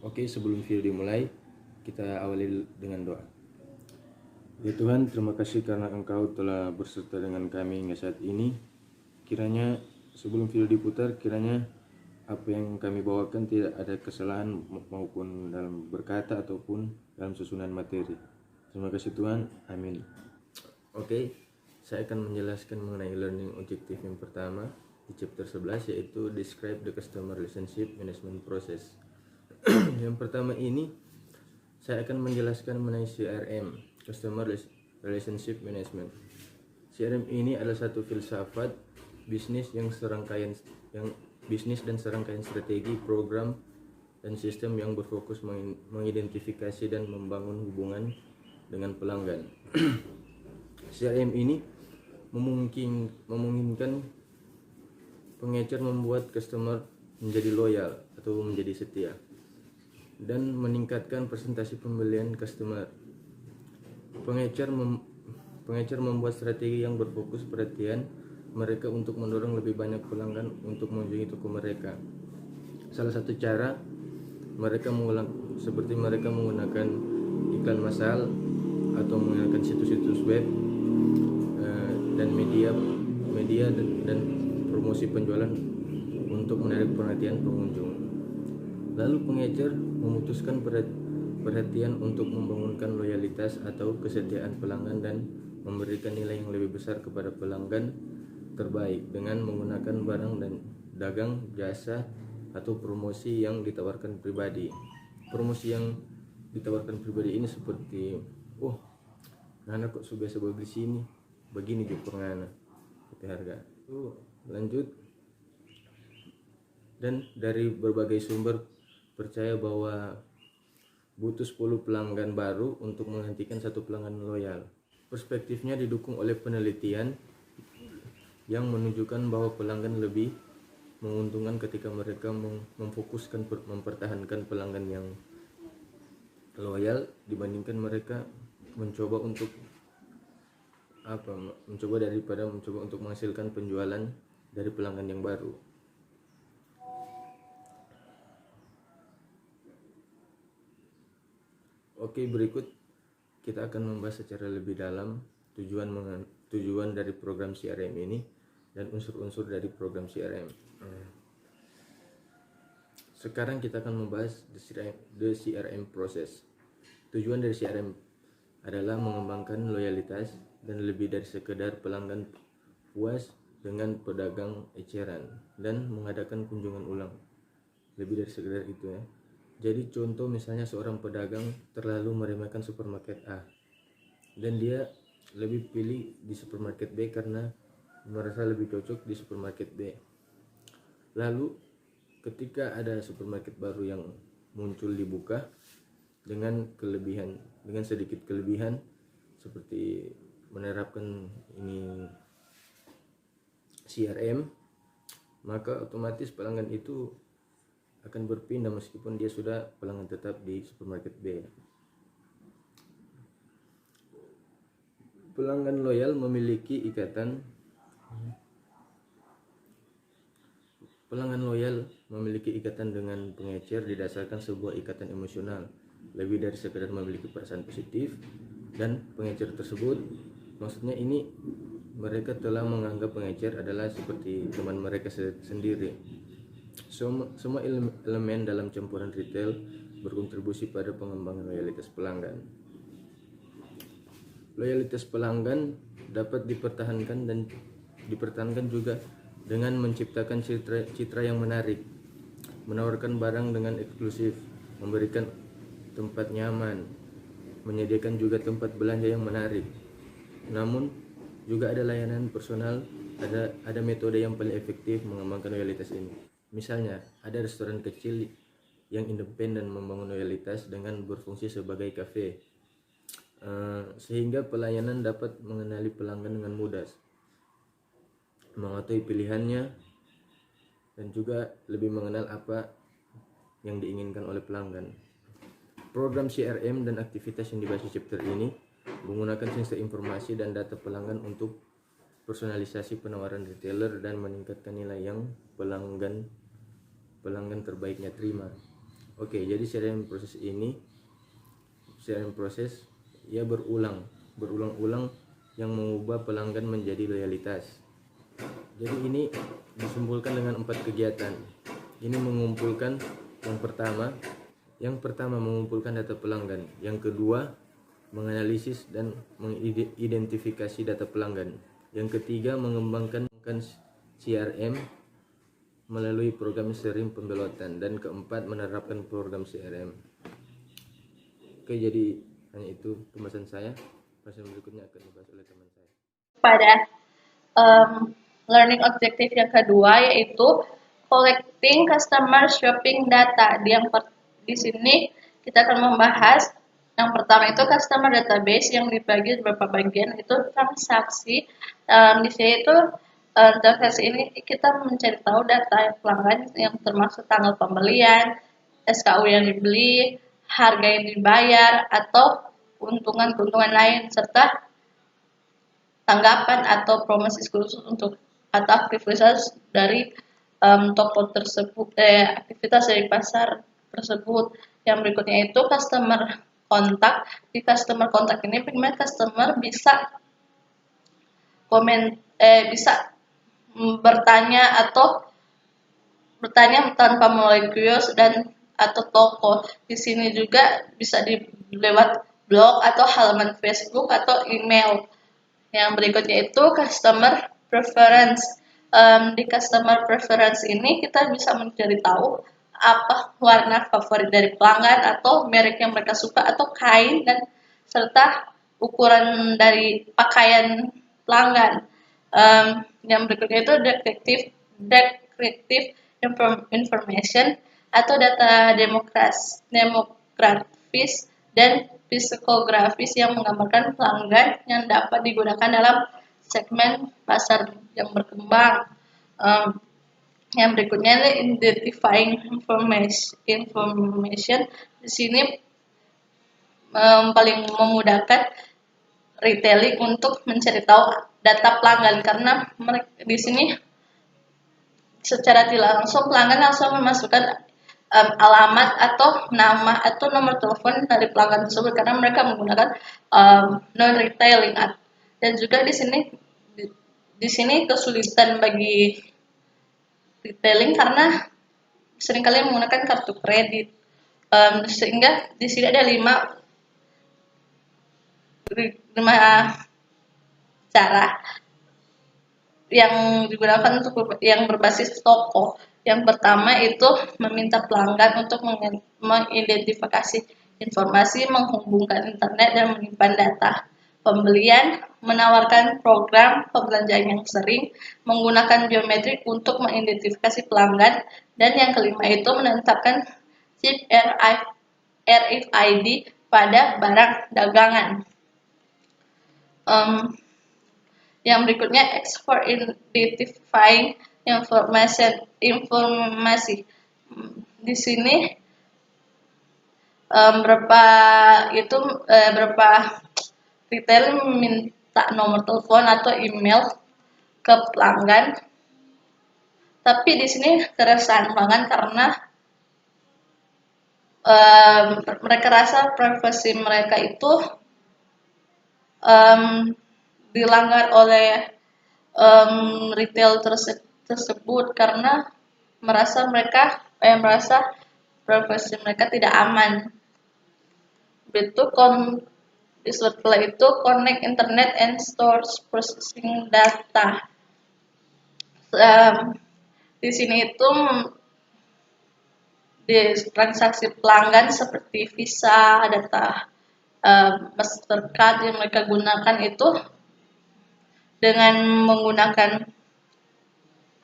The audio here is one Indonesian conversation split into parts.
Oke, sebelum video dimulai, kita awali dengan doa. Ya Tuhan, terima kasih karena Engkau telah berserta dengan kami hingga saat ini. Kiranya sebelum video diputar, kiranya apa yang kami bawakan tidak ada kesalahan maupun dalam berkata ataupun dalam susunan materi. Terima kasih Tuhan, amin. Oke, saya akan menjelaskan mengenai learning objective yang pertama di chapter 11, yaitu describe the customer relationship management process. Yang pertama ini saya akan menjelaskan mengenai CRM, Customer Relationship Management. CRM ini adalah satu filsafat bisnis dan serangkaian strategi, program, dan sistem yang berfokus mengidentifikasi dan membangun hubungan dengan pelanggan. CRM ini memungkinkan pengecer membuat customer menjadi loyal atau menjadi setia dan meningkatkan presentasi pembelian customer. Pengecer membuat strategi yang berfokus perhatian mereka untuk mendorong lebih banyak pelanggan untuk mengunjungi toko mereka. Salah satu cara mereka menggunakan iklan massal atau menggunakan situs-situs web dan media dan promosi penjualan untuk menarik perhatian pengunjung. Lalu pengecer memutuskan perhatian untuk membangunkan loyalitas atau kesetiaan pelanggan dan memberikan nilai yang lebih besar kepada pelanggan terbaik dengan menggunakan barang dan dagang, jasa, atau promosi yang ditawarkan pribadi. Promosi yang ditawarkan pribadi ini seperti, Nana kok sudah beli sini, begini juga Nana, seperti harga. Lanjut, dan dari berbagai sumber percaya bahwa butuh 10 pelanggan baru untuk menggantikan satu pelanggan loyal. Perspektifnya didukung oleh penelitian yang menunjukkan bahwa pelanggan lebih menguntungkan ketika mereka memfokuskan mempertahankan pelanggan yang loyal dibandingkan mereka mencoba untuk menghasilkan penjualan dari pelanggan yang baru. Oke, berikut kita akan membahas secara lebih dalam tujuan dari program CRM ini dan unsur-unsur dari program CRM. Sekarang kita akan membahas the CRM process. Tujuan dari CRM adalah mengembangkan loyalitas dan lebih dari sekedar pelanggan puas dengan pedagang eceran dan mengadakan kunjungan ulang. Lebih dari sekedar itu ya. Jadi contoh misalnya seorang pedagang terlalu meremehkan supermarket A dan dia lebih pilih di supermarket B karena merasa lebih cocok di supermarket B. Lalu ketika ada supermarket baru yang muncul dibuka dengan sedikit kelebihan seperti menerapkan ini CRM, maka otomatis pelanggan itu akan berpindah meskipun dia sudah pelanggan tetap di supermarket B. Pelanggan loyal memiliki ikatan dengan pengecer didasarkan sebuah ikatan emosional lebih dari sekedar memiliki perasaan positif, dan pengecer tersebut maksudnya ini mereka telah menganggap pengecer adalah seperti teman mereka sendiri. Semua elemen dalam campuran retail berkontribusi pada pengembangan loyalitas pelanggan. Loyalitas pelanggan dapat dipertahankan juga dengan menciptakan citra yang menarik, menawarkan barang dengan eksklusif, memberikan tempat nyaman, menyediakan juga tempat belanja yang menarik. Namun juga ada layanan personal, ada metode yang paling efektif mengembangkan loyalitas ini. Misalnya, ada restoran kecil yang independen membangun loyalitas dengan berfungsi sebagai kafe, sehingga pelayanan dapat mengenali pelanggan dengan mudah, mengetahui pilihannya, dan juga lebih mengenal apa yang diinginkan oleh pelanggan. Program CRM dan aktivitas yang dibahas di chapter ini menggunakan sistem informasi dan data pelanggan untuk personalisasi penawaran retailer dan meningkatkan nilai yang pelanggan terbaiknya terima. Oke, jadi CRM proses ya berulang-ulang yang mengubah pelanggan menjadi loyalitas. Jadi ini disimpulkan dengan 4 kegiatan. Ini mengumpulkan yang pertama mengumpulkan data pelanggan, yang kedua menganalisis dan mengidentifikasi data pelanggan, yang ketiga mengembangkan CRM melalui program sering pembelotan, dan keempat menerapkan program CRM. Oke, jadi hanya itu pembahasan saya. Pembahasan berikutnya akan dibahas oleh teman saya. Pada learning objective yang kedua, yaitu collecting customer shopping data. Di sini kita akan membahas yang pertama itu customer database yang dibagi beberapa bagian, itu transaksi. Di sini itu transaksi ini kita mencari tahu data pelanggan yang termasuk tanggal pembelian, SKU yang dibeli, harga yang dibayar, atau keuntungan-keuntungan lain, serta tanggapan atau promosi khusus untuk atau aktivitas dari toko tersebut, aktivitas dari pasar tersebut. Yang berikutnya itu customer kontak. Di customer kontak ini bagaimana customer bisa bisa bertanya tanpa melalui kios dan atau toko. Di sini juga bisa lewat blog atau halaman Facebook atau email. Yang berikutnya itu customer preference. Di customer preference ini kita bisa mencari tahu apa warna favorit dari pelanggan atau merek yang mereka suka atau kain dan serta ukuran dari pakaian pelanggan. Yang berikutnya itu descriptive information atau data demografis dan psikografis yang menggambarkan pelanggan yang dapat digunakan dalam segmen pasar yang berkembang. Yang berikutnya adalah identifying information. Di sini paling memudahkan retailing untuk mencari tahu data pelanggan, karena di sini secara tidak langsung pelanggan langsung memasukkan alamat atau nama atau nomor telepon dari pelanggan tersebut, karena mereka menggunakan non retailing. Dan juga di sini kesulitan bagi retailing karena seringkali menggunakan kartu kredit, sehingga di sini ada 5 cara yang digunakan untuk yang berbasis toko. Yang pertama itu meminta pelanggan untuk mengidentifikasi informasi, menghubungkan internet, dan menyimpan data pembelian, menawarkan program pembelanjaan yang sering, menggunakan biometrik untuk mengidentifikasi pelanggan, dan yang kelima itu menetapkan chip RFID pada barang dagangan. Yang berikutnya export identifying informasi. Di sini berapa retail meminta nomor telepon atau email ke pelanggan. Tapi di sini keresahan pelanggan karena mereka rasa privasi mereka itu dilanggar oleh retail tersebut, karena merasa privasi mereka tidak aman. Setelah itu connect internet and stores processing data. Di sini itu di transaksi pelanggan seperti Visa, data Mastercard yang mereka gunakan itu dengan menggunakan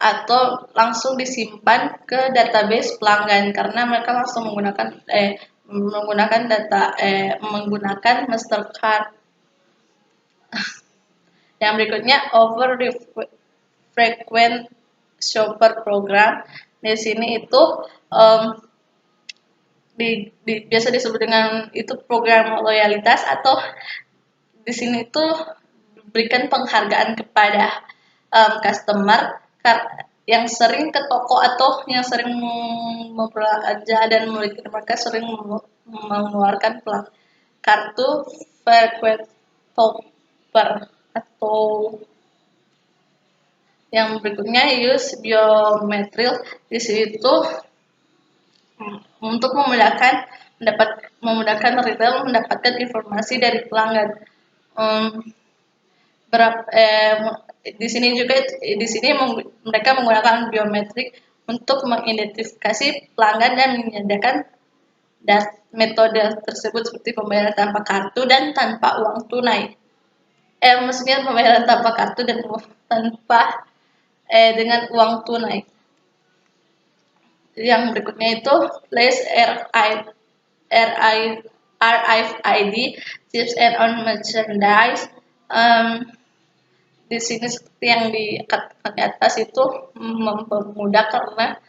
atau langsung disimpan ke database pelanggan, karena mereka langsung menggunakan Mastercard. Yang berikutnya over the frequent shopper program. Di sini itu biasa disebut dengan itu program loyalitas, atau di sini itu berikan penghargaan kepada customer yang sering ke toko atau yang sering membelanja dan mereka sering mengeluarkan kartu frequentoper. Atau yang berikutnya use biometril, di situ untuk memudahkan retail mendapatkan informasi dari pelanggan. Di sini mereka menggunakan biometrik untuk mengidentifikasi pelanggan dan menyediakan metode tersebut seperti pembayaran tanpa kartu dan tanpa uang tunai. Maksudnya pembayaran tanpa kartu dan tanpa dengan uang tunai. Yang berikutnya itu place RFID chips and on merchandise. Di sini seperti yang di atas itu mempermudah karena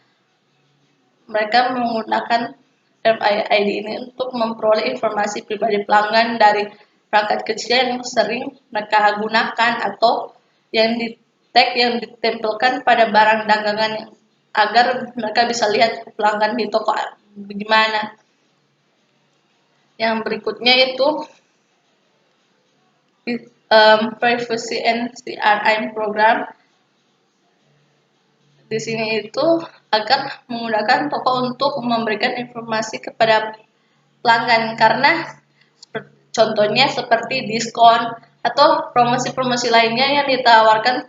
mereka menggunakan RFID ini untuk memperoleh informasi pribadi pelanggan dari perangkat kecil yang sering mereka gunakan atau yang ditempelkan pada barang dagangan agar mereka bisa lihat pelanggan di toko bagaimana. Yang berikutnya itu privacy and CRM program. Di sini itu agar memudahkan toko untuk memberikan informasi kepada pelanggan karena contohnya seperti diskon atau promosi-promosi lainnya yang ditawarkan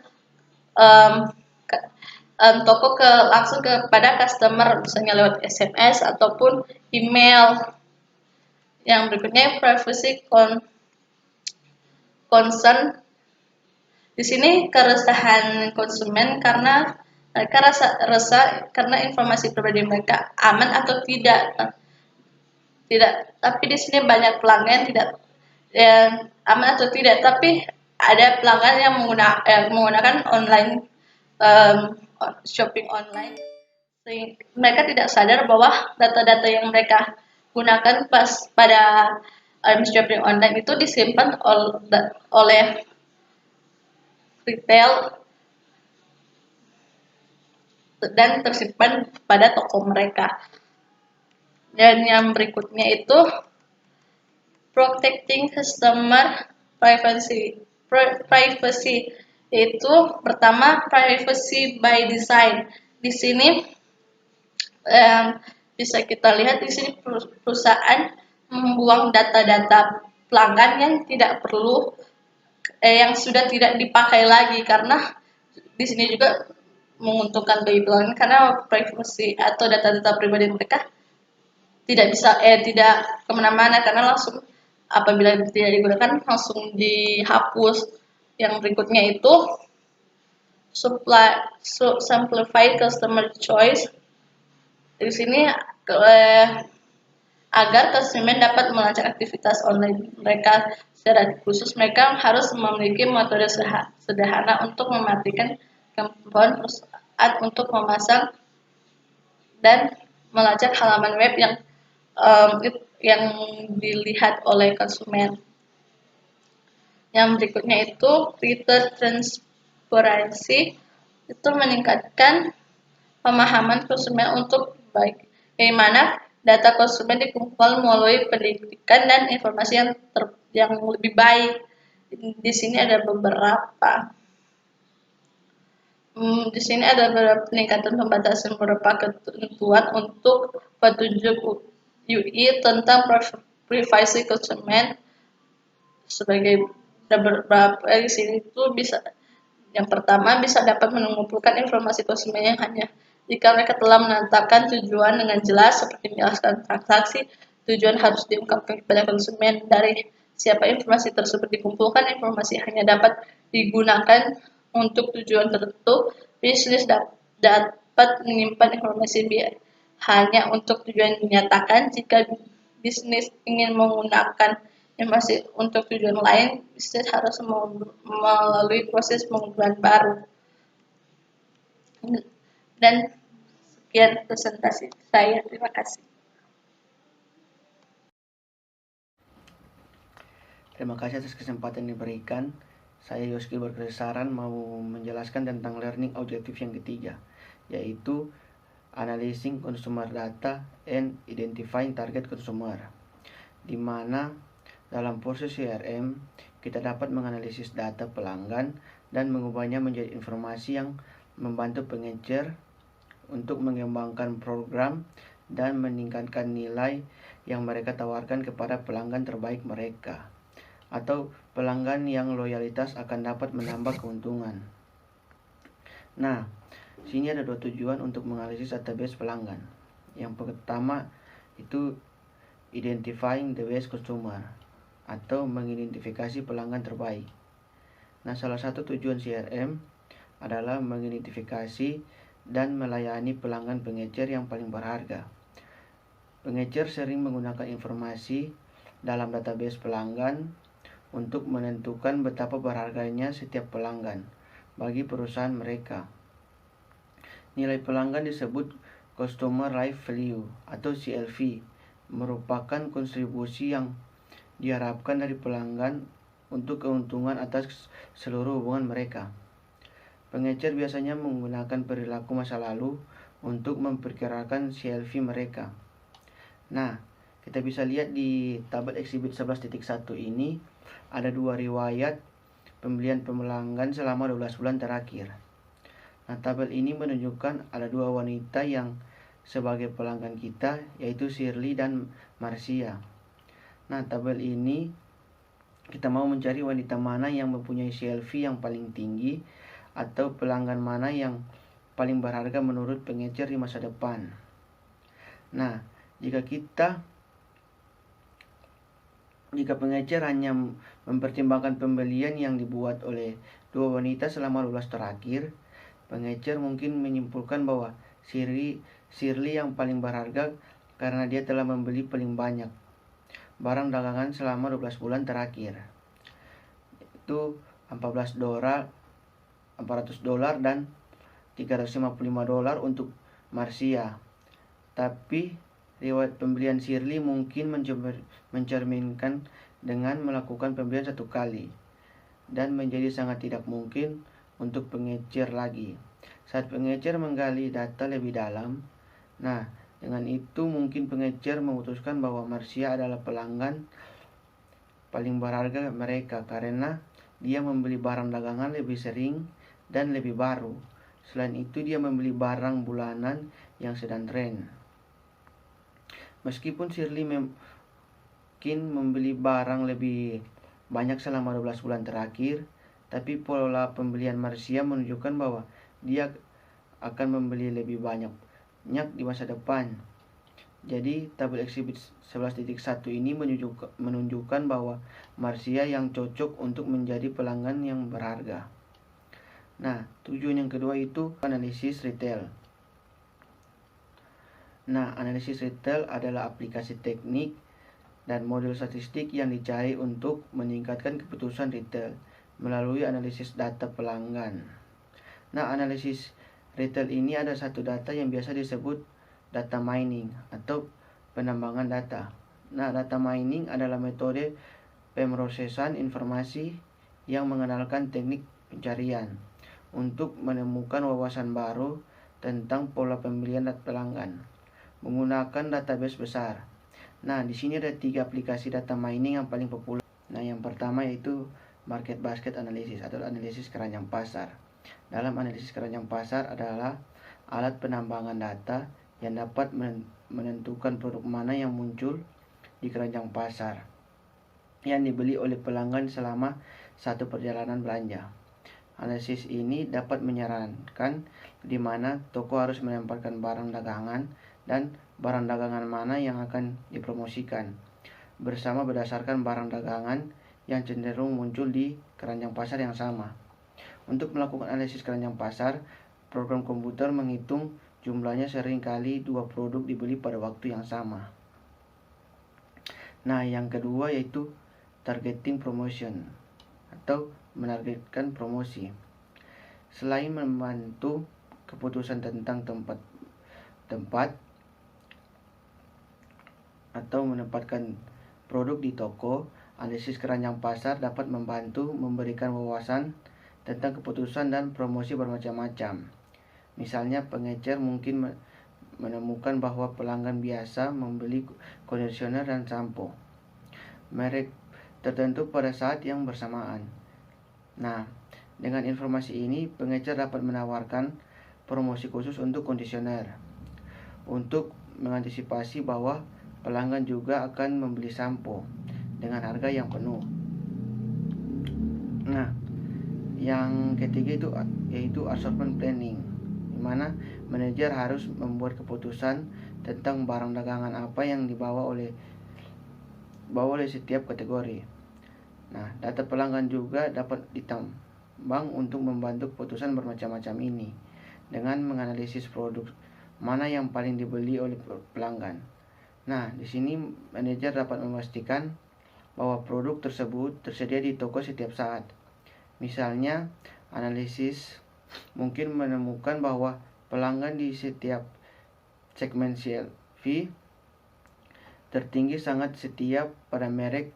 toko langsung kepada customer, misalnya lewat SMS ataupun email. Yang berikutnya privacy concern. Di sini keresahan konsumen karena mereka resah karena informasi pribadi mereka aman atau tidak. Tapi di sini banyak pelanggan tidak aman atau tidak, tapi ada pelanggan yang menggunakan online shopping online. Mereka tidak sadar bahwa data-data yang mereka gunakan pada shopping online itu disimpan oleh retail dan tersimpan pada toko mereka. Dan yang berikutnya itu protecting customer privacy. Privacy itu pertama privacy by design. Di sini bisa kita lihat di sini perusahaan membuang data-data pelanggan yang tidak perlu yang sudah tidak dipakai lagi, karena di sini juga menguntungkan bagi pelanggan karena privacy atau data-data pribadi mereka tidak kemana-mana karena langsung apabila tidak digunakan langsung dihapus. Yang berikutnya itu simplify customer choice. Di sini agar konsumen dapat melacak aktivitas online mereka secara khusus, mereka harus memiliki metode sederhana untuk mematikan kemampuan perusahaan untuk memasang dan melacak halaman web yang dilihat oleh konsumen. Yang berikutnya itu greater transparency, itu meningkatkan pemahaman konsumen untuk bagaimana data konsumen dikumpulkan melalui pendidikan dan informasi yang lebih baik. Di sini ada beberapa. Di sini ada beberapa peningkatan pembatasan beberapa ketentuan untuk petunjuk UI tentang privasi konsumen. Sebagai beberapa di sini itu bisa, yang pertama bisa dapat mengumpulkan informasi konsumen yang hanya jika mereka telah menetapkan tujuan dengan jelas seperti menjelaskan transaksi. Tujuan harus diungkapkan kepada konsumen dari siapa informasi tersebut dikumpulkan. Informasi hanya dapat digunakan untuk tujuan tertentu. Bisnis dapat menyimpan informasi hanya untuk tujuan dinyatakan. Jika bisnis ingin menggunakan informasi untuk tujuan lain, bisnis harus melalui proses pengumpulan baru. Dan sekian presentasi saya. Terima kasih. Terima kasih atas kesempatan yang diberikan. Saya Yoski Berkesaran mau menjelaskan tentang learning objektif yang ketiga. yaitu Analyzing Consumer Data and Identifying Target Consumer, di mana dalam proses CRM kita dapat menganalisis data pelanggan dan mengubahnya menjadi informasi yang membantu pengecer untuk mengembangkan program dan meningkatkan nilai yang mereka tawarkan kepada pelanggan terbaik mereka, atau pelanggan yang loyalitas akan dapat menambah keuntungan. Nah, sini ada dua tujuan untuk menganalisis database pelanggan. Yang pertama itu identifying the best customer, atau mengidentifikasi pelanggan terbaik. Nah, salah satu tujuan CRM adalah mengidentifikasi dan melayani pelanggan pengecer yang paling berharga. Pengecer sering menggunakan informasi dalam database pelanggan untuk menentukan betapa berharganya setiap pelanggan bagi perusahaan mereka. Nilai pelanggan disebut Customer Life Value atau CLV, merupakan kontribusi yang diharapkan dari pelanggan untuk keuntungan atas seluruh hubungan mereka. Pengecer biasanya menggunakan perilaku masa lalu untuk memperkirakan CLV mereka. Nah, kita bisa lihat di tabel Exhibit 11.1 ini ada dua riwayat pembelian pelanggan selama 12 bulan terakhir. Nah, tabel ini menunjukkan ada dua wanita yang sebagai pelanggan kita, yaitu Shirley dan Marcia. Nah, tabel ini kita mau mencari wanita mana yang mempunyai CLV yang paling tinggi atau pelanggan mana yang paling berharga menurut pengecer di masa depan. Nah, jika pengecer hanya mempertimbangkan pembelian yang dibuat oleh dua wanita selama 12 terakhir, pengecer mungkin menyimpulkan bahwa Shirley yang paling berharga karena dia telah membeli paling banyak barang dagangan selama 12 bulan terakhir. Itu $400 dan $355 untuk Marcia. Tapi riwayat pembelian Shirley mungkin mencerminkan dengan melakukan pembelian satu kali dan menjadi sangat tidak mungkin untuk pengecer lagi. Saat pengecer menggali data lebih dalam, nah dengan itu mungkin pengecer memutuskan bahwa Marcia adalah pelanggan paling berharga mereka karena dia membeli barang dagangan lebih sering dan lebih baru. Selain itu dia membeli barang bulanan yang sedang tren. Meskipun Shirley mungkin membeli barang lebih banyak selama 12 bulan terakhir, tapi pola pembelian Marcia menunjukkan bahwa dia akan membeli lebih banyak di masa depan. Jadi tabel Exhibit 11.1 ini menunjukkan bahwa Marcia yang cocok untuk menjadi pelanggan yang berharga. Nah, tujuan yang kedua itu analisis retail. Nah, analisis retail adalah aplikasi teknik dan model statistik yang dicari untuk meningkatkan keputusan retail melalui analisis data pelanggan. Nah, analisis retail ini ada satu data yang biasa disebut data mining atau penambangan data. Nah, data mining adalah metode pemrosesan informasi yang mengandalkan teknik pencarian untuk menemukan wawasan baru tentang pola pembelian data pelanggan menggunakan database besar. Nah, di sini ada 3 aplikasi data mining yang paling populer. Nah, yang pertama yaitu Market Basket Analysis atau analisis keranjang pasar. Dalam analisis keranjang pasar adalah alat penambangan data yang dapat menentukan produk mana yang muncul di keranjang pasar yang dibeli oleh pelanggan selama satu perjalanan belanja. Analisis ini dapat menyarankan di mana toko harus menempatkan barang dagangan dan barang dagangan mana yang akan dipromosikan bersama berdasarkan barang dagangan yang cenderung muncul di keranjang pasar yang sama. Untuk melakukan analisis keranjang pasar, program komputer menghitung jumlahnya seringkali 2 produk dibeli pada waktu yang sama. Nah, yang kedua yaitu targeting promotion atau menargetkan promosi. Selain membantu keputusan tentang tempat atau menempatkan produk di toko, analisis keranjang pasar dapat membantu memberikan wawasan tentang keputusan dan promosi bermacam-macam. Misalnya pengecer mungkin menemukan bahwa pelanggan biasa membeli kondisioner dan sampo merek tertentu pada saat yang bersamaan. Nah, dengan informasi ini pengecer dapat menawarkan promosi khusus untuk kondisioner untuk mengantisipasi bahwa pelanggan juga akan membeli sampo dengan harga yang penuh. Nah, yang ketiga yaitu assortment planning, di mana manajer harus membuat keputusan tentang barang dagangan apa yang dibawa oleh setiap kategori. Nah, data pelanggan juga dapat ditambang untuk membantu keputusan bermacam-macam ini dengan menganalisis produk mana yang paling dibeli oleh pelanggan. Nah, di sini manajer dapat memastikan bahwa produk tersebut tersedia di toko setiap saat. Misalnya, analisis mungkin menemukan bahwa pelanggan di setiap segmen CLV tertinggi sangat setia pada merek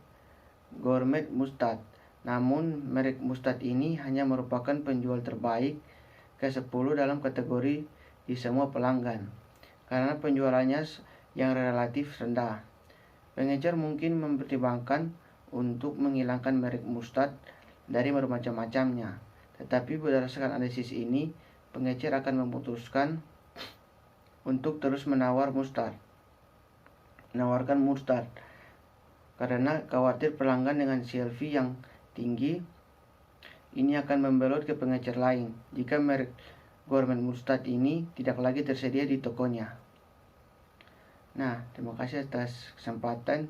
Gourmet Mustard. Namun, merek mustard ini hanya merupakan penjual terbaik ke-10 dalam kategori di semua pelanggan karena penjualannya yang relatif rendah. Pengecer mungkin mempertimbangkan untuk menghilangkan merek mustard dari bermacam-macamnya. Tetapi berdasarkan analisis ini, pengecer akan memutuskan untuk terus menawarkan mustard karena khawatir pelanggan dengan CLV yang tinggi ini akan membelot ke pengecer lain jika merek Gourmet Mustard ini tidak lagi tersedia di tokonya. Nah, terima kasih atas kesempatan.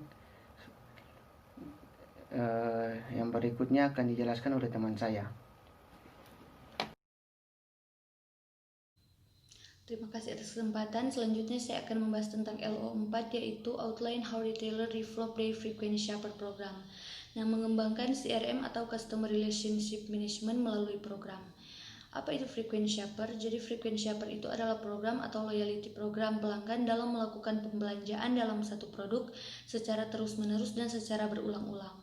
Yang berikutnya akan dijelaskan oleh teman saya. Terima kasih atas kesempatan. Selanjutnya saya akan membahas tentang LO4, yaitu Outline How Retailer Develop Their Frequent Shopper Program. Nah, mengembangkan CRM atau Customer Relationship Management melalui program. Apa itu frequent shopper? Jadi frequent shopper itu adalah program atau loyalty program pelanggan dalam melakukan pembelanjaan dalam satu produk secara terus-menerus dan secara berulang-ulang.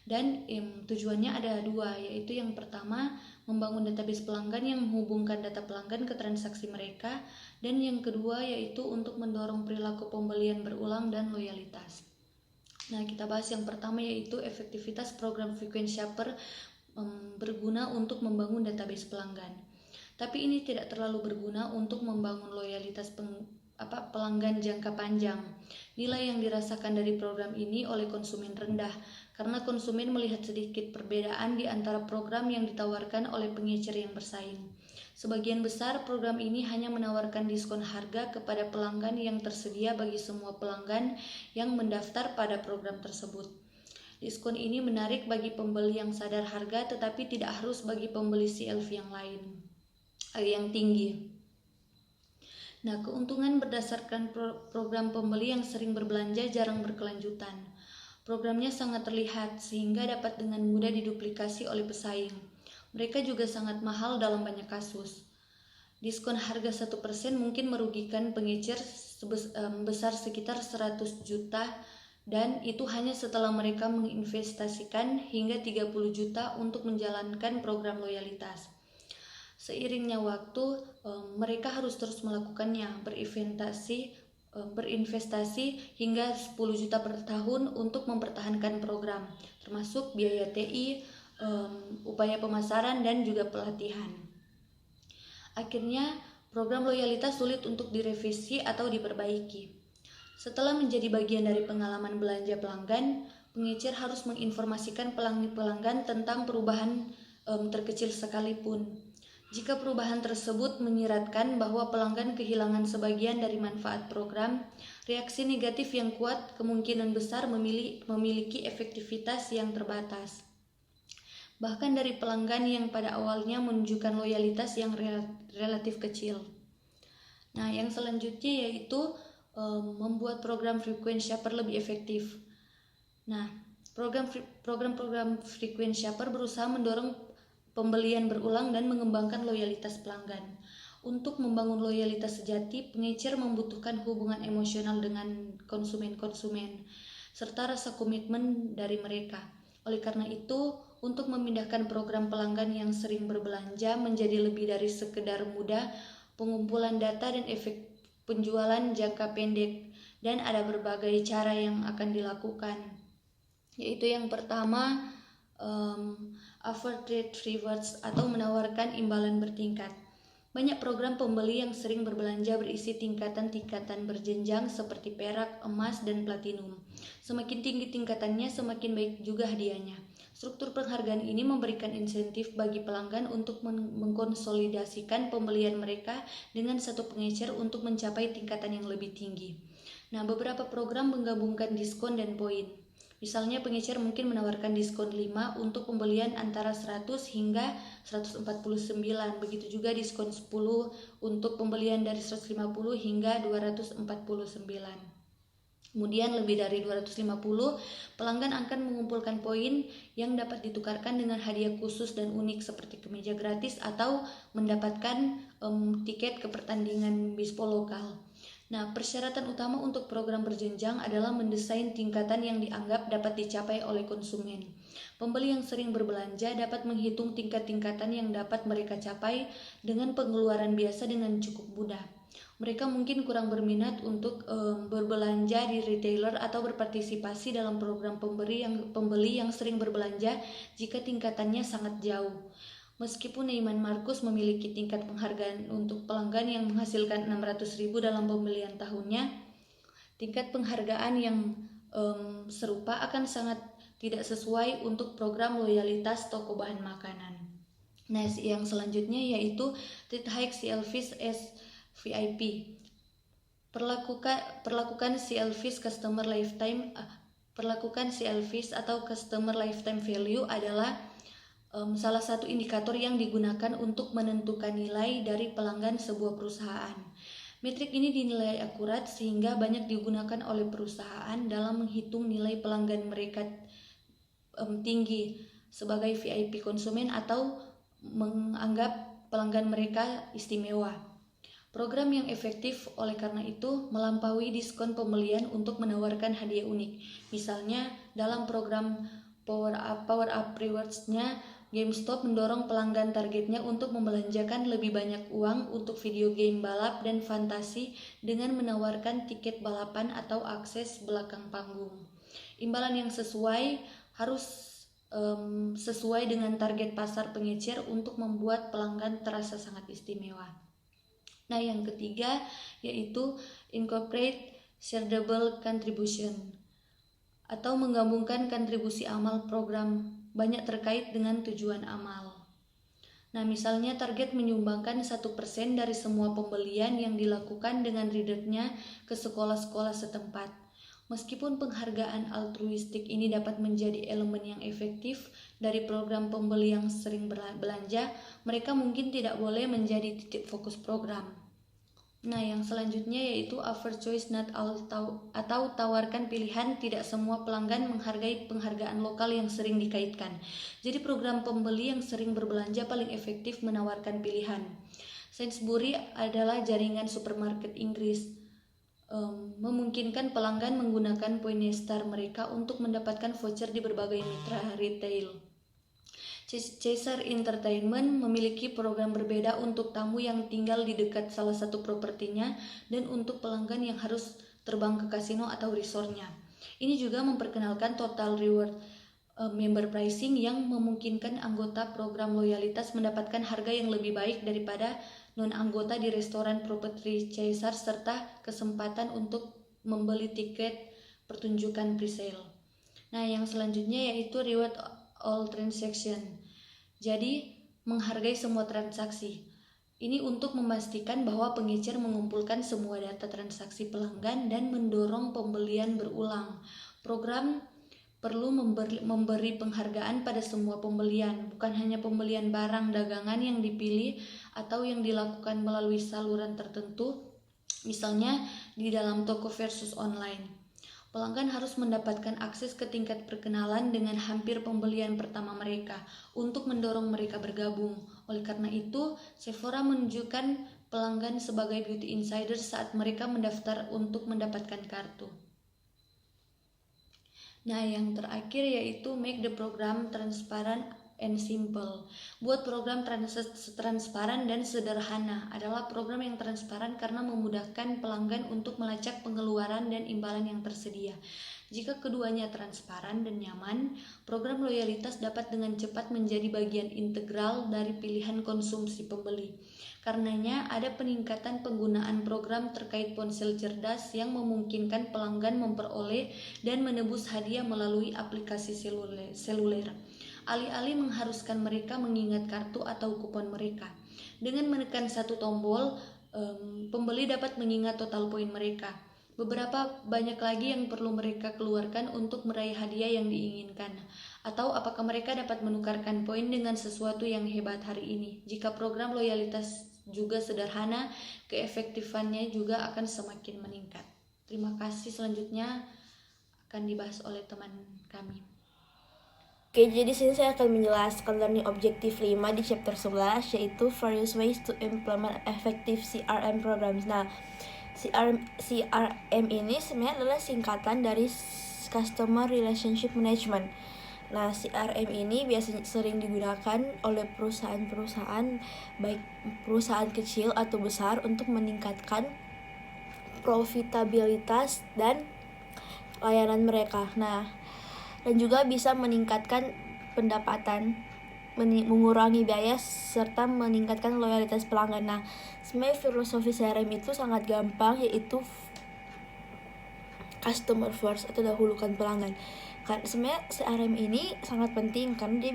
Dan tujuannya ada dua, yaitu yang pertama membangun database pelanggan yang menghubungkan data pelanggan ke transaksi mereka, dan yang kedua yaitu untuk mendorong perilaku pembelian berulang dan loyalitas. Nah, kita bahas yang pertama yaitu efektivitas program frequent shopper berguna untuk membangun database pelanggan. Tapi ini tidak terlalu berguna untuk membangun loyalitas pelanggan jangka panjang. Nilai yang dirasakan dari program ini oleh konsumen rendah karena konsumen melihat sedikit perbedaan di antara program yang ditawarkan oleh pengecer yang bersaing. Sebagian besar program ini hanya menawarkan diskon harga kepada pelanggan yang tersedia bagi semua pelanggan yang mendaftar pada program tersebut. Diskon ini menarik bagi pembeli yang sadar harga, tetapi tidak harus bagi pembeli CLV yang tinggi. Nah, keuntungan berdasarkan program pembeli yang sering berbelanja jarang berkelanjutan. Programnya sangat terlihat sehingga dapat dengan mudah diduplikasi oleh pesaing. Mereka juga sangat mahal dalam banyak kasus. Diskon harga 1% mungkin merugikan pengecer sebesar sekitar 100 juta, dan itu hanya setelah mereka menginvestasikan hingga 30 juta untuk menjalankan program loyalitas. Seiringnya waktu, mereka harus terus melakukannya, berinvestasi hingga 10 juta per tahun untuk mempertahankan program, termasuk biaya TI, upaya pemasaran, dan juga pelatihan. Akhirnya, program loyalitas sulit untuk direvisi atau diperbaiki. Setelah menjadi bagian dari pengalaman belanja pelanggan, pengecer harus menginformasikan pelanggan tentang perubahan terkecil sekalipun. Jika perubahan tersebut menyiratkan bahwa pelanggan kehilangan sebagian dari manfaat program, reaksi negatif yang kuat kemungkinan besar memiliki efektivitas yang terbatas. Bahkan dari pelanggan yang pada awalnya menunjukkan loyalitas yang relatif kecil. Nah, yang selanjutnya yaitu membuat program frequent shopper lebih efektif. Nah, program frequent shopper berusaha mendorong pembelian berulang dan mengembangkan loyalitas pelanggan. Untuk membangun loyalitas sejati, pengecer membutuhkan hubungan emosional dengan konsumen-konsumen serta rasa komitmen dari mereka. Oleh karena itu, untuk memindahkan program pelanggan yang sering berbelanja menjadi lebih dari sekedar mudah, pengumpulan data dan efek penjualan jangka pendek, dan ada berbagai cara yang akan dilakukan, yaitu yang pertama offer trade rewards atau menawarkan imbalan bertingkat. Banyak program pembeli yang sering berbelanja berisi tingkatan-tingkatan berjenjang seperti perak, emas, dan platinum. Semakin tinggi tingkatannya, semakin baik juga hadiahnya. Struktur penghargaan ini memberikan insentif bagi pelanggan untuk mengkonsolidasikan pembelian mereka dengan satu pengecer untuk mencapai tingkatan yang lebih tinggi. Nah, beberapa program menggabungkan diskon dan poin. Misalnya pengecer mungkin menawarkan diskon 5 untuk pembelian antara 100 hingga 149. Begitu juga diskon 10 untuk pembelian dari 150 hingga 249. Kemudian lebih dari 250, pelanggan akan mengumpulkan poin yang dapat ditukarkan dengan hadiah khusus dan unik seperti kemeja gratis atau mendapatkan tiket ke pertandingan bisbol lokal. Nah, persyaratan utama untuk program berjenjang adalah mendesain tingkatan yang dianggap dapat dicapai oleh konsumen. Pembeli yang sering berbelanja dapat menghitung tingkat-tingkatan yang dapat mereka capai dengan pengeluaran biasa dengan cukup mudah. Mereka mungkin kurang berminat untuk berbelanja di retailer atau berpartisipasi dalam program pembeli yang sering berbelanja jika tingkatannya sangat jauh. Meskipun Neiman Marcus memiliki tingkat penghargaan untuk pelanggan yang menghasilkan 600.000 dalam pembelian tahunnya, tingkat penghargaan yang serupa akan sangat tidak sesuai untuk program loyalitas toko bahan makanan. Nah, yang selanjutnya yaitu treat high CLVs as VIP. Perlakukan CLVs atau Customer Lifetime Value adalah salah satu indikator yang digunakan untuk menentukan nilai dari pelanggan sebuah perusahaan. Metrik ini dinilai akurat sehingga banyak digunakan oleh perusahaan dalam menghitung nilai pelanggan mereka tinggi sebagai VIP konsumen atau menganggap pelanggan mereka istimewa. Program yang efektif oleh karena itu melampaui diskon pembelian untuk menawarkan hadiah unik. Misalnya dalam program Power Up Rewards-nya, GameStop mendorong pelanggan targetnya untuk membelanjakan lebih banyak uang untuk video game balap dan fantasi dengan menawarkan tiket balapan atau akses belakang panggung. Imbalan yang sesuai harus sesuai dengan target pasar pengecer untuk membuat pelanggan terasa sangat istimewa. Nah, yang ketiga yaitu incorporate shareable contribution atau menggabungkan kontribusi amal program banyak terkait dengan tujuan amal. Nah, misalnya target menyumbangkan 1% dari semua pembelian yang dilakukan dengan readernya ke sekolah-sekolah setempat. Meskipun penghargaan altruistik ini dapat menjadi elemen yang efektif dari program pembeli yang sering belanja, mereka mungkin tidak boleh menjadi titik fokus program. Nah, yang selanjutnya yaitu offer choice not all atau tawarkan pilihan. Tidak semua pelanggan menghargai penghargaan lokal yang sering dikaitkan. Jadi program pembeli yang sering berbelanja paling efektif menawarkan pilihan. Sainsbury adalah jaringan supermarket Inggris. Memungkinkan pelanggan menggunakan poin Star mereka untuk mendapatkan voucher di berbagai mitra retail. Caesar Entertainment memiliki program berbeda untuk tamu yang tinggal di dekat salah satu propertinya dan untuk pelanggan yang harus terbang ke kasino atau resortnya. Ini juga memperkenalkan Total Reward member pricing yang memungkinkan anggota program loyalitas mendapatkan harga yang lebih baik daripada non-anggota di restoran properti Caesar serta kesempatan untuk membeli tiket pertunjukan presale. Nah, yang selanjutnya yaitu reward all transaction. Jadi, menghargai semua transaksi. Ini untuk memastikan bahwa pengecer mengumpulkan semua data transaksi pelanggan dan mendorong pembelian berulang. Program perlu memberi penghargaan pada semua pembelian, bukan hanya pembelian barang dagangan yang dipilih atau yang dilakukan melalui saluran tertentu, misalnya di dalam toko versus online. Pelanggan harus mendapatkan akses ke tingkat perkenalan dengan hampir pembelian pertama mereka untuk mendorong mereka bergabung. Oleh karena itu, Sephora menunjukkan pelanggan sebagai beauty insider saat mereka mendaftar untuk mendapatkan kartu. Nah, yang terakhir yaitu make the program transparent and simple. Buat program transparan dan sederhana adalah program yang transparan karena memudahkan pelanggan untuk melacak pengeluaran dan imbalan yang tersedia. Jika keduanya transparan dan nyaman, program loyalitas dapat dengan cepat menjadi bagian integral dari pilihan konsumsi pembeli. Karenanya, ada peningkatan penggunaan program terkait ponsel cerdas yang memungkinkan pelanggan memperoleh dan menebus hadiah melalui aplikasi seluler. Alih-alih mengharuskan mereka mengingat kartu atau kupon mereka. Dengan menekan satu tombol, pembeli dapat mengingat total poin mereka. Beberapa banyak lagi yang perlu mereka keluarkan untuk meraih hadiah yang diinginkan. Atau apakah mereka dapat menukarkan poin dengan sesuatu yang hebat hari ini. Jika program loyalitas juga sederhana, keefektifannya juga akan semakin meningkat. Terima kasih. Selanjutnya akan dibahas oleh teman kami. Oke, jadi sini saya akan menjelaskan learning objective 5 di chapter 11, yaitu various ways to implement effective CRM programs. Nah, CRM ini sebenarnya adalah singkatan dari Customer Relationship Management. Nah, CRM ini biasanya sering digunakan oleh perusahaan-perusahaan, baik perusahaan kecil atau besar, untuk meningkatkan profitabilitas dan layanan mereka. Nah, dan juga bisa meningkatkan pendapatan, mengurangi biaya, serta meningkatkan loyalitas pelanggan. Nah, sebenarnya filosofi CRM itu sangat gampang, yaitu customer first atau dahulukan pelanggan. Karena sebenarnya CRM ini sangat penting karena dia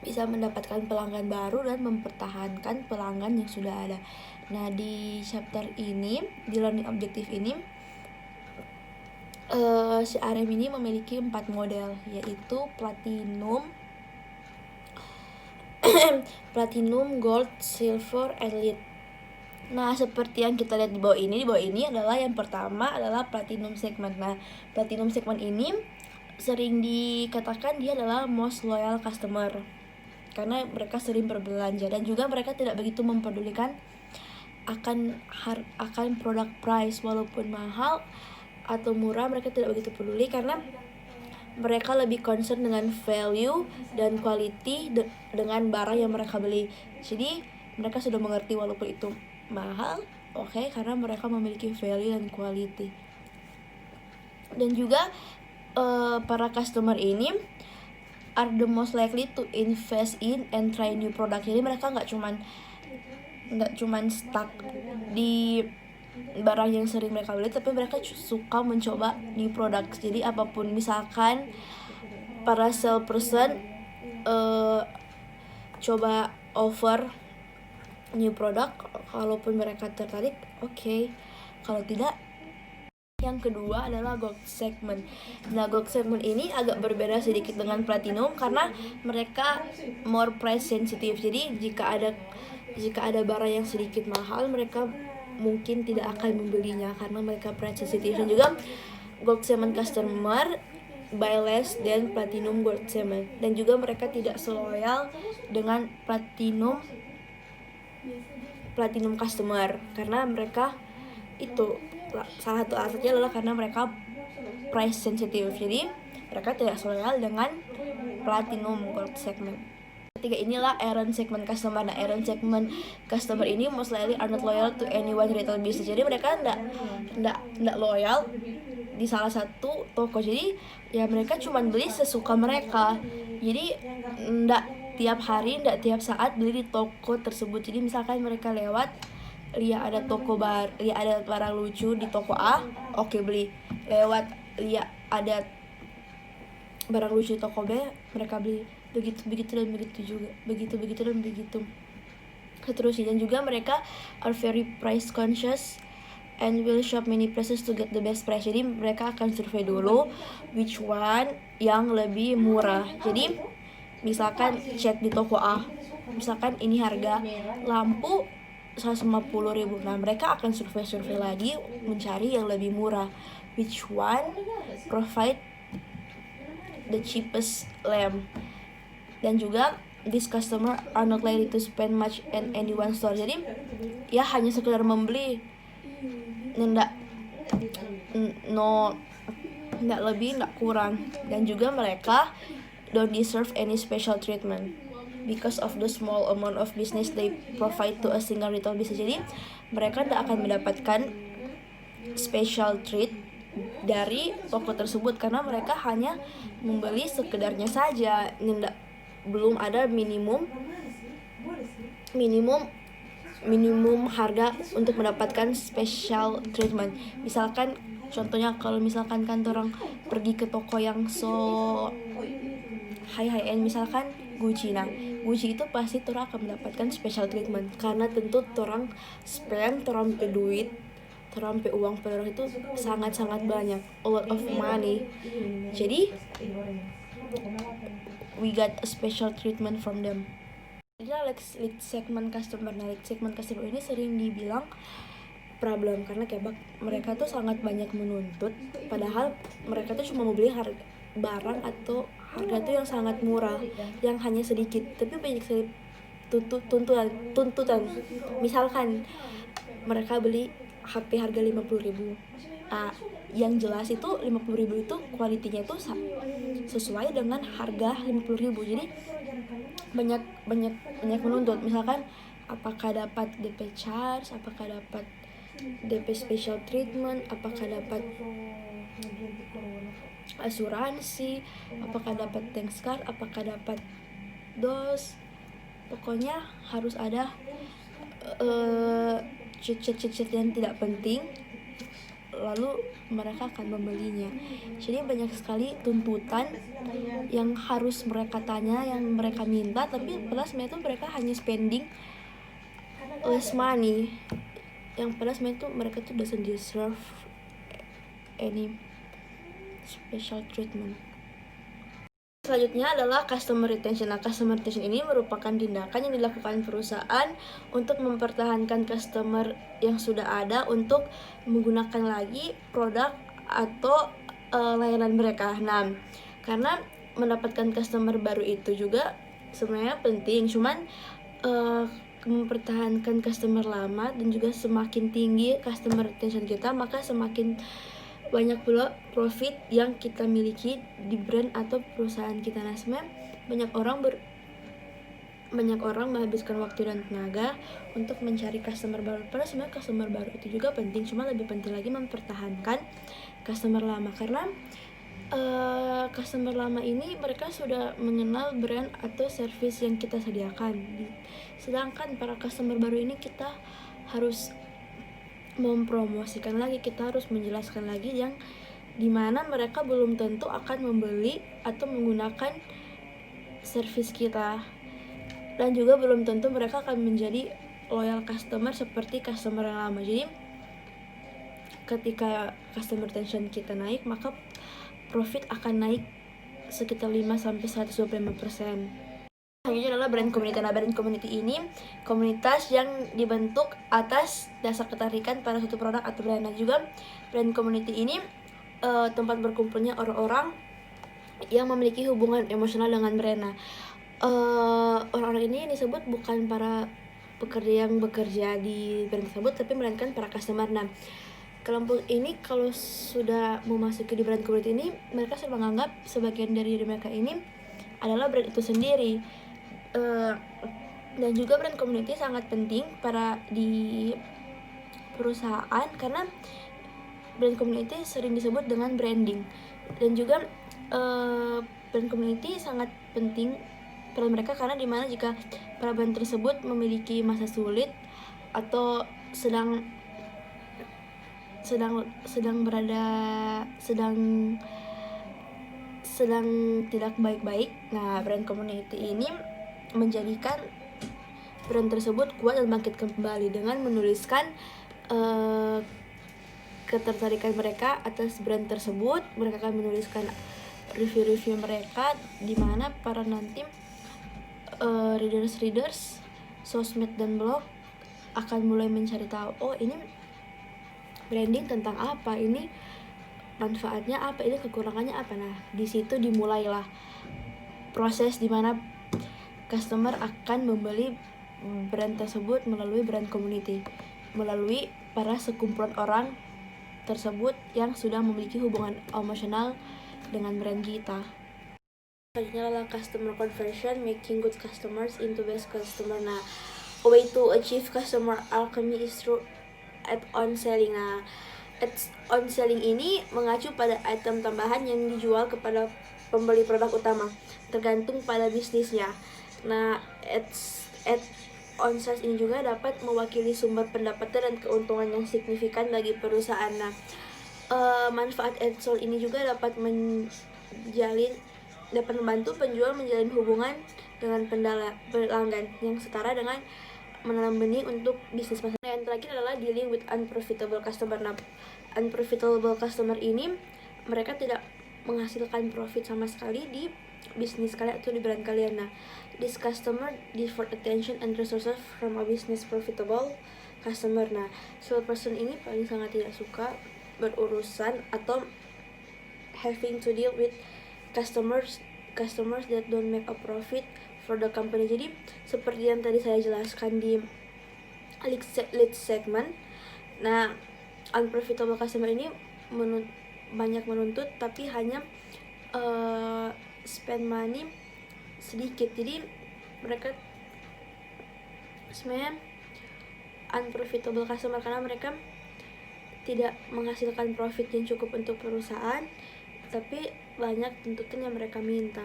bisa mendapatkan pelanggan baru dan mempertahankan pelanggan yang sudah ada. Nah, di chapter ini, di learning objective ini, CRM ini memiliki 4 model, yaitu Platinum, Gold, Silver, and Elite. Nah, seperti yang kita lihat di bawah ini adalah yang pertama adalah Platinum segment. Nah, Platinum segment ini sering dikatakan dia adalah most loyal customer karena mereka sering berbelanja dan juga mereka tidak begitu mempedulikan akan produk price, walaupun mahal atau murah mereka tidak begitu peduli karena mereka lebih concern dengan value dan quality dengan barang yang mereka beli. Jadi mereka sudah mengerti walaupun itu mahal, karena mereka memiliki value dan quality. Dan juga para customer ini are the most likely to invest in and try new product. Jadi mereka nggak cuman stuck di barang yang sering mereka beli, tapi mereka suka mencoba new products. Jadi apapun, misalkan para salesperson coba offer new product, kalaupun mereka tertarik, oke. Kalau tidak, yang kedua adalah Gold segment. Nah, Gold segment ini agak berbeda sedikit dengan Platinum karena mereka more price sensitive. Jadi jika ada barang yang sedikit mahal, mereka mungkin tidak akan membelinya karena mereka price sensitive. Dan juga Gold segment customer buy less than Platinum Gold segment. Dan juga mereka tidak seloyal dengan Platinum customer karena mereka itu salah satu alasannya adalah karena mereka price sensitive. Jadi mereka tidak loyal dengan Platinum Gold segment. Ketiga inilah errand segment customer. Nah, errand segment customer ini most likely are not loyal to any one retail business. Jadi mereka enggak loyal di salah satu toko. Jadi ya mereka cuma beli sesuka mereka. Jadi enggak tiap hari, enggak tiap saat beli di toko tersebut. Jadi misalkan mereka lewat, lihat ada ada barang lucu di toko A, oke beli. Lewat lihat ada barang lucu di toko B, mereka beli. Begitu dan begitu juga. Begitu dan begitu. Seterusnya. Dan juga mereka are very price conscious and will shop many places to get the best price. Jadi mereka akan survei dulu which one yang lebih murah. Jadi misalkan cek di toko A, misalkan ini harga lampu 150.000. Nah, mereka akan survei lagi mencari yang lebih murah, which one provide the cheapest lamp. Dan juga this customer are not likely to spend much in any one store. Jadi ya hanya sekedar membeli, nggak lebih nggak kurang. Dan juga mereka don't deserve any special treatment because of the small amount of business they provide to a single retail business. Jadi mereka tidak akan mendapatkan special treat dari toko tersebut karena mereka hanya membeli sekedarnya saja. Belum ada minimum harga untuk mendapatkan special treatment. Misalkan contohnya kalau misalkan orang pergi ke toko yang so high end, misalkan Gucci. Nah, Gucci itu pasti orang akan mendapatkan special treatment karena tentu orang spend, orang pe duit, orang pe uang per orang itu sangat-sangat banyak, a lot of money. Jadi we got a special treatment from them. Jadi lead segment customer. Nah, lead segment customer ini sering dibilang problem karena kayak mereka tuh sangat banyak menuntut, padahal mereka tuh cuma mau beli barang atau harga tuh yang sangat murah, yang hanya sedikit, tapi banyak sekali tuntutan. Misalkan mereka beli HP harga 50.000, yang jelas itu 50.000 itu kualitinya itu sesuai dengan harga 50.000. Jadi banyak menuntut. Misalkan apakah dapat DP charge, apakah dapat DP special treatment, apakah dapat asuransi, apakah dapat thanks card, apakah dapat dos. Pokoknya harus ada cheat yang tidak penting, lalu mereka akan membelinya. Jadi banyak sekali tuntutan yang harus mereka tanya, yang mereka minta, tapi plus mereka hanya spending less money, yang plus mereka tuh doesn't deserve any special treatment. Selanjutnya adalah customer retention. Nah, customer retention ini merupakan tindakan yang dilakukan perusahaan untuk mempertahankan customer yang sudah ada untuk menggunakan lagi produk atau layanan mereka. Nah, karena mendapatkan customer baru itu juga sebenarnya penting, cuman mempertahankan customer lama dan juga semakin tinggi customer retention kita, maka semakin banyak pula profit yang kita miliki di brand atau perusahaan kita. Nah, sebenarnya banyak orang menghabiskan waktu dan tenaga untuk mencari customer baru. Padahal sebenarnya customer baru itu juga penting, cuma lebih penting lagi mempertahankan customer lama, karena customer lama ini mereka sudah mengenal brand atau service yang kita sediakan. Sedangkan para customer baru ini kita harus mempromosikan lagi, kita harus menjelaskan lagi yang dimana mereka belum tentu akan membeli atau menggunakan service kita, dan juga belum tentu mereka akan menjadi loyal customer seperti customer yang lama. Jadi ketika customer retention kita naik, maka profit akan naik sekitar 5-125%. Selanjutnya adalah brand community. Nah, brand community ini komunitas yang dibentuk atas dasar ketarikan pada suatu produk atau brand. Nah, juga brand community ini tempat berkumpulnya orang-orang yang memiliki hubungan emosional dengan brand. Nah, orang-orang ini disebut bukan para pekerja yang bekerja di brand tersebut, tapi melainkan para customer. Nah, kelompok ini kalau sudah memasuki di brand community ini, mereka sudah menganggap sebagian dari diri mereka ini adalah brand itu sendiri. Dan juga brand community sangat penting di perusahaan, karena brand community sering disebut dengan branding. Dan juga brand community sangat penting peran mereka, karena dimana jika para brand tersebut memiliki masa sulit atau sedang tidak baik-baik. Nah, brand community ini menjadikan brand tersebut kuat dan bangkit kembali dengan menuliskan ketertarikan mereka atas brand tersebut. Mereka akan menuliskan review-review mereka, di mana para nanti readers sosmed dan blog akan mulai mencari tahu, oh ini branding tentang apa, ini manfaatnya apa, ini kekurangannya apa. Nah, di situ dimulailah proses dimana customer akan membeli brand tersebut melalui brand community, melalui para sekumpulan orang tersebut yang sudah memiliki hubungan emosional dengan brand kita. Selanjutnya adalah customer conversion, making good customers into best customer. Nah, a way to achieve customer alchemy is through add-on selling. Nah, add-on selling ini mengacu pada item tambahan yang dijual kepada pembeli produk utama, tergantung pada bisnisnya. Nah, add-on sales ini juga dapat mewakili sumber pendapatan dan keuntungan yang signifikan bagi perusahaan. Nah, manfaat add-on ini juga dapat membantu penjual menjalin hubungan dengan pelanggan yang setara dengan menanam benih untuk bisnis pasar. Yang terakhir adalah dealing with unprofitable customer. Nah, unprofitable customer ini mereka tidak menghasilkan profit sama sekali di bisnis kalian atau di brand kalian. Nah, this customer deferred attention and resources from a business profitable customer. Nah, salesperson ini paling sangat tidak suka berurusan atau having to deal with customers that don't make a profit for the company. Jadi seperti yang tadi saya jelaskan di lead segment, nah unprofitable customer ini banyak menuntut tapi hanya spend money sedikit. Jadi mereka sebenarnya unprofitable customer karena mereka tidak menghasilkan profit yang cukup untuk perusahaan, tapi banyak tuntutan yang mereka minta.